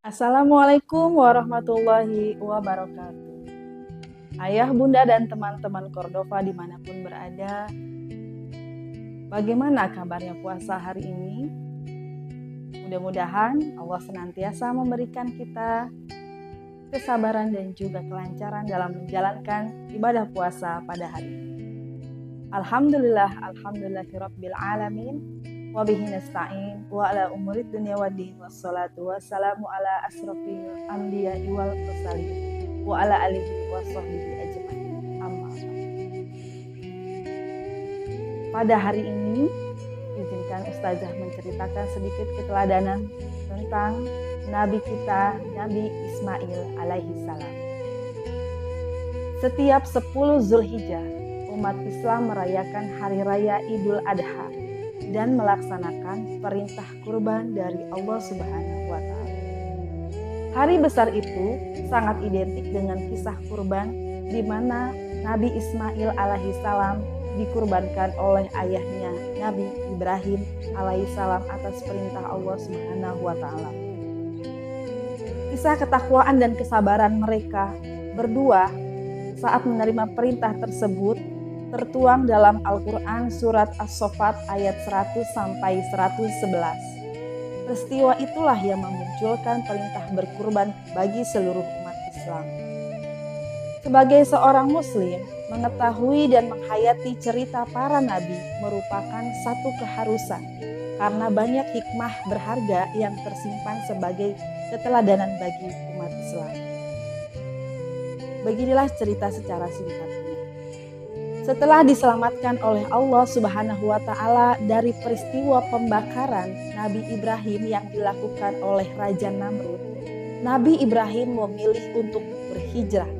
Assalamualaikum warahmatullahi wabarakatuh. Ayah, bunda, dan teman-teman Cordova dimanapun berada, bagaimana kabarnya puasa hari ini? Mudah-mudahan Allah senantiasa memberikan kita kesabaran dan juga kelancaran dalam menjalankan ibadah puasa pada hari ini. Alhamdulillahirabbil alamin. Wa bihi nasta'in wa ala umurid dunya waddin wassalatu wassalamu ala asrofil anbiya'i wal mursalin wa ala alihi wa sahbihi ajma'in. Amma ba'd. Pada hari ini izinkan Ustazah menceritakan sedikit keteladanan tentang Nabi kita, Nabi Ismail alaihi salam. Setiap 10 Zulhijjah, umat Islam merayakan hari raya Idul Adha dan melaksanakan perintah kurban dari Allah Subhanahu wa Ta'ala. Hari besar itu sangat identik dengan kisah kurban di mana Nabi Ismail alaihi salam dikurbankan oleh ayahnya Nabi Ibrahim alaihi salam atas perintah Allah Subhanahu wa Ta'ala. Kisah ketakwaan dan kesabaran mereka berdua saat menerima perintah tersebut tertuang dalam Al-Quran surat As-Saffat ayat 100 sampai 111. Peristiwa itulah yang memunculkan perintah berkurban bagi seluruh umat Islam. Sebagai seorang muslim, mengetahui dan menghayati cerita para nabi merupakan satu keharusan karena banyak hikmah berharga yang tersimpan sebagai keteladanan bagi umat Islam. Beginilah cerita secara singkat. Setelah diselamatkan oleh Allah Subhanahu wa Ta'ala dari peristiwa pembakaran Nabi Ibrahim yang dilakukan oleh Raja Namrud, Nabi Ibrahim memilih untuk berhijrah.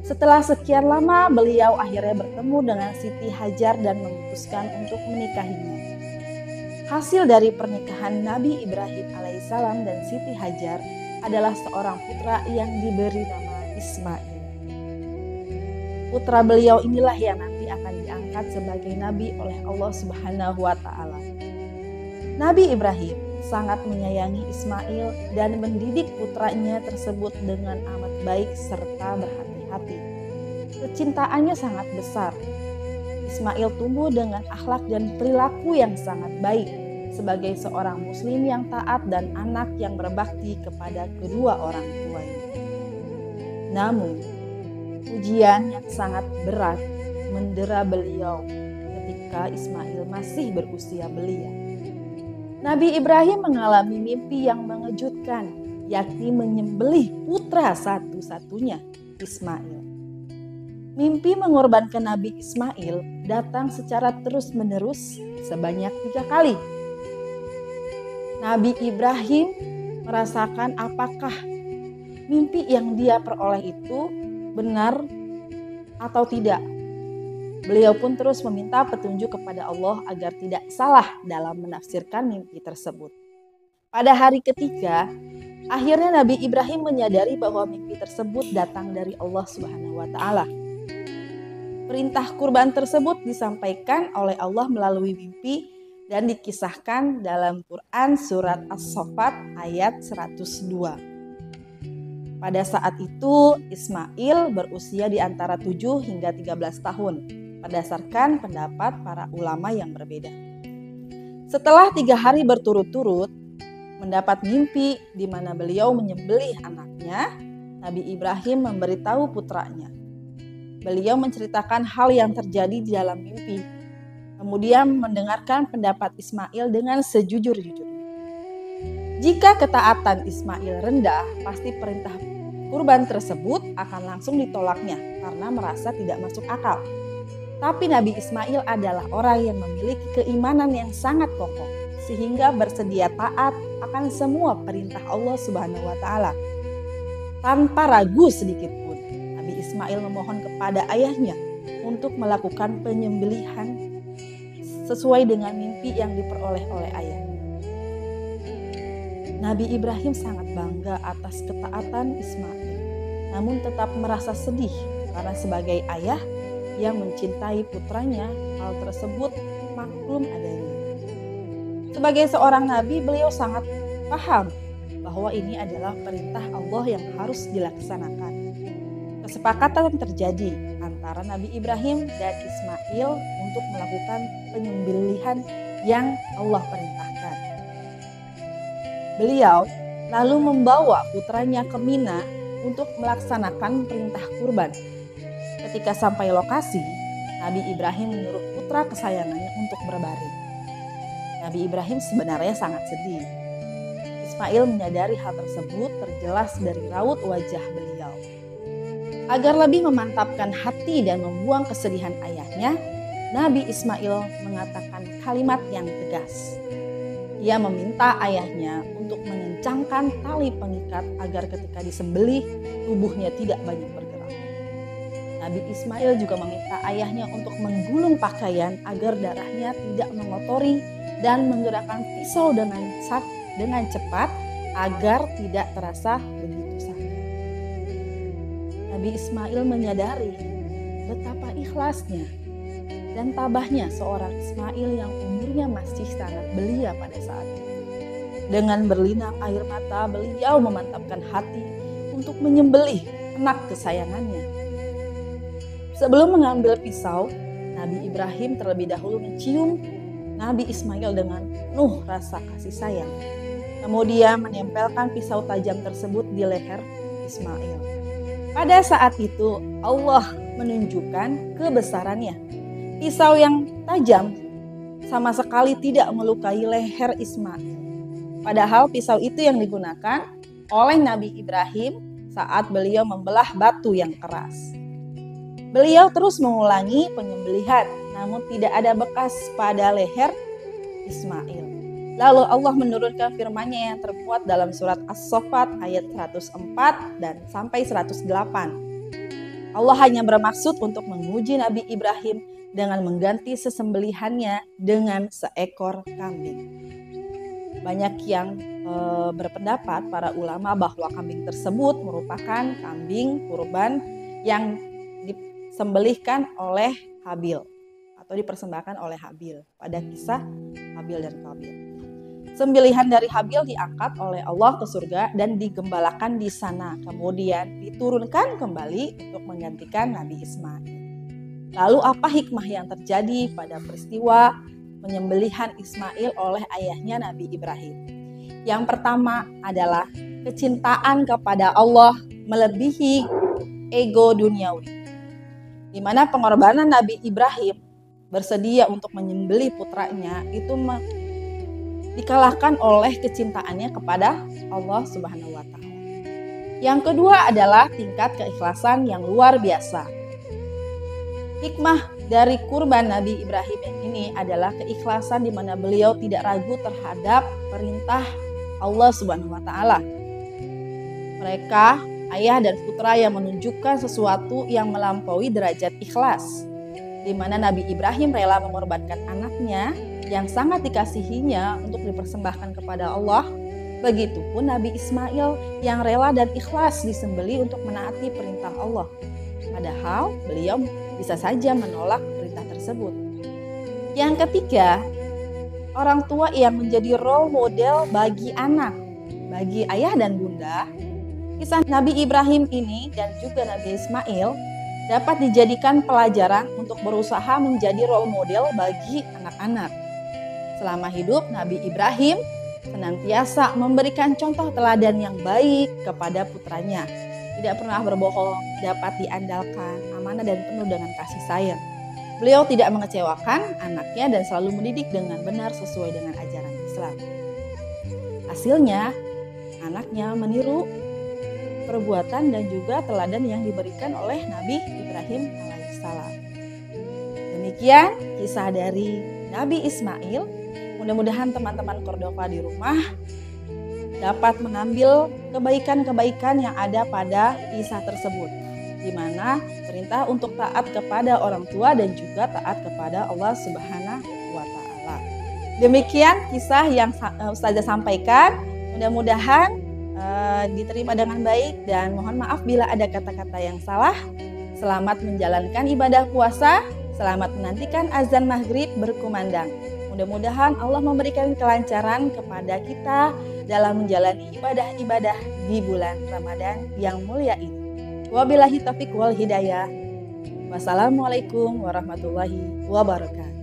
Setelah sekian lama, beliau akhirnya bertemu dengan Siti Hajar dan memutuskan untuk menikahinya. Hasil dari pernikahan Nabi Ibrahim alaihissalam dan Siti Hajar adalah seorang putra yang diberi nama Ismail. Putra beliau inilah yang nanti akan diangkat sebagai nabi oleh Allah Subhanahu wa Ta'ala. Nabi Ibrahim sangat menyayangi Ismail dan mendidik putranya tersebut dengan amat baik serta berhati-hati. Kecintaannya sangat besar. Ismail tumbuh dengan akhlak dan perilaku yang sangat baik sebagai seorang muslim yang taat dan anak yang berbakti kepada kedua orang tuanya. Namun, ujian yang sangat berat mendera beliau ketika Ismail masih berusia belia. Nabi Ibrahim mengalami mimpi yang mengejutkan, yakni menyembelih putra satu-satunya, Ismail. Mimpi mengorbankan Nabi Ismail datang secara terus-menerus sebanyak 3 kali. Nabi Ibrahim merasakan apakah mimpi yang dia peroleh itu benar atau tidak. Beliau pun terus meminta petunjuk kepada Allah agar tidak salah dalam menafsirkan mimpi tersebut. Pada hari ketiga, akhirnya Nabi Ibrahim menyadari bahwa mimpi tersebut datang dari Allah Subhanahu wa Ta'ala. Perintah kurban tersebut disampaikan oleh Allah melalui mimpi dan dikisahkan dalam Quran surat As-Saffat ayat 102. Pada saat itu Ismail berusia di antara 7 hingga 13 tahun berdasarkan pendapat para ulama yang berbeda. Setelah 3 hari berturut-turut mendapat mimpi di mana beliau menyembelih anaknya, Nabi Ibrahim memberitahu putranya. Beliau menceritakan hal yang terjadi di dalam mimpi, kemudian mendengarkan pendapat Ismail dengan sejujur-jujurnya. Jika ketaatan Ismail rendah, pasti perintah kurban tersebut akan langsung ditolaknya karena merasa tidak masuk akal. Tapi Nabi Ismail adalah orang yang memiliki keimanan yang sangat kokoh sehingga bersedia taat akan semua perintah Allah Subhanahu wa Ta'ala. Tanpa ragu sedikit pun, Nabi Ismail memohon kepada ayahnya untuk melakukan penyembelihan sesuai dengan mimpi yang diperoleh oleh ayahnya. Nabi Ibrahim sangat bangga atas ketaatan Ismail, namun tetap merasa sedih karena sebagai ayah yang mencintai putranya, hal tersebut maklum adanya. Sebagai seorang nabi, beliau sangat paham bahwa ini adalah perintah Allah yang harus dilaksanakan. Kesepakatan terjadi antara Nabi Ibrahim dan Ismail untuk melakukan penyembelihan yang Allah perintahkan. Beliau lalu membawa putranya ke Mina untuk melaksanakan perintah kurban. Ketika sampai lokasi, Nabi Ibrahim menyuruh putra kesayangannya untuk berbaring. Nabi Ibrahim sebenarnya sangat sedih. Ismail menyadari hal tersebut terjelas dari raut wajah beliau. Agar lebih memantapkan hati dan membuang kesedihan ayahnya, Nabi Ismail mengatakan kalimat yang tegas. Ia meminta ayahnya untuk mengencangkan tali pengikat agar ketika disembelih tubuhnya tidak banyak bergerak. Nabi Ismail juga meminta ayahnya untuk menggulung pakaian agar darahnya tidak mengotori dan menggerakkan pisau dengan cepat agar tidak terasa begitu sakit. Nabi Ismail menyadari betapa ikhlasnya dan tabahnya seorang Ismail yang umurnya masih sangat belia pada saat itu. Dengan berlinang air mata, beliau memantapkan hati untuk menyembelih anak kesayangannya. Sebelum mengambil pisau, Nabi Ibrahim terlebih dahulu mencium Nabi Ismail dengan penuh rasa kasih sayang. Kemudian menempelkan pisau tajam tersebut di leher Ismail. Pada saat itu Allah menunjukkan kebesarannya. Pisau yang tajam sama sekali tidak melukai leher Ismail. Padahal pisau itu yang digunakan oleh Nabi Ibrahim saat beliau membelah batu yang keras. Beliau terus mengulangi penyembelihan, namun tidak ada bekas pada leher Ismail. Lalu Allah menurunkan firman-Nya yang termuat dalam surat As-Saffat ayat 104 dan sampai 108. Allah hanya bermaksud untuk menguji Nabi Ibrahim dengan mengganti sesembelihannya dengan seekor kambing. Banyak yang berpendapat para ulama bahwa kambing tersebut merupakan kambing kurban yang disembelihkan oleh Habil atau dipersembahkan oleh Habil pada kisah Habil dan Qabil. Sembelihan dari Habil diangkat oleh Allah ke surga dan digembalakan di sana, kemudian diturunkan kembali untuk menggantikan Nabi Ismail. Lalu apa hikmah yang terjadi pada peristiwa penyembelihan Ismail oleh ayahnya Nabi Ibrahim? Yang pertama adalah kecintaan kepada Allah melebihi ego duniawi, di mana pengorbanan Nabi Ibrahim bersedia untuk menyembelih putranya itu dikalahkan oleh kecintaannya kepada Allah Subhanahu wa Ta'ala. Yang kedua adalah tingkat keikhlasan yang luar biasa. Hikmah dari kurban Nabi Ibrahim ini adalah keikhlasan di mana beliau tidak ragu terhadap perintah Allah Subhanahu wa Ta'ala. Mereka ayah dan putra yang menunjukkan sesuatu yang melampaui derajat ikhlas, di mana Nabi Ibrahim rela mengorbankan anaknya yang sangat dikasihinya untuk dipersembahkan kepada Allah. Begitupun Nabi Ismail yang rela dan ikhlas disembelih untuk menaati perintah Allah. Padahal beliau bisa saja menolak perintah tersebut. Yang ketiga, orang tua yang menjadi role model bagi anak, bagi ayah dan bunda. Kisah Nabi Ibrahim ini dan juga Nabi Ismail dapat dijadikan pelajaran untuk berusaha menjadi role model bagi anak-anak. Selama hidup, Nabi Ibrahim senantiasa memberikan contoh teladan yang baik kepada putranya. Tidak pernah berbohong, dapat diandalkan, amanah dan penuh dengan kasih sayang. Beliau tidak mengecewakan anaknya dan selalu mendidik dengan benar sesuai dengan ajaran Islam. Hasilnya, anaknya meniru perbuatan dan juga teladan yang diberikan oleh Nabi Ibrahim alaihissalam. Demikian kisah dari Nabi Ismail. Mudah-mudahan teman-teman Cordova di rumah dapat mengambil kebaikan-kebaikan yang ada pada kisah tersebut, di mana perintah untuk taat kepada orang tua dan juga taat kepada Allah Subhanahu wa Ta'ala. Demikian kisah yang Ustazah sampaikan. Mudah-mudahan diterima dengan baik dan mohon maaf bila ada kata-kata yang salah. Selamat menjalankan ibadah puasa, selamat menantikan azan maghrib berkumandang. Mudah-mudahan Allah memberikan kelancaran kepada kita dalam menjalani ibadah-ibadah di bulan Ramadan yang mulia ini. Wabillahi taufiq wal hidayah. Wassalamualaikum warahmatullahi wabarakatuh.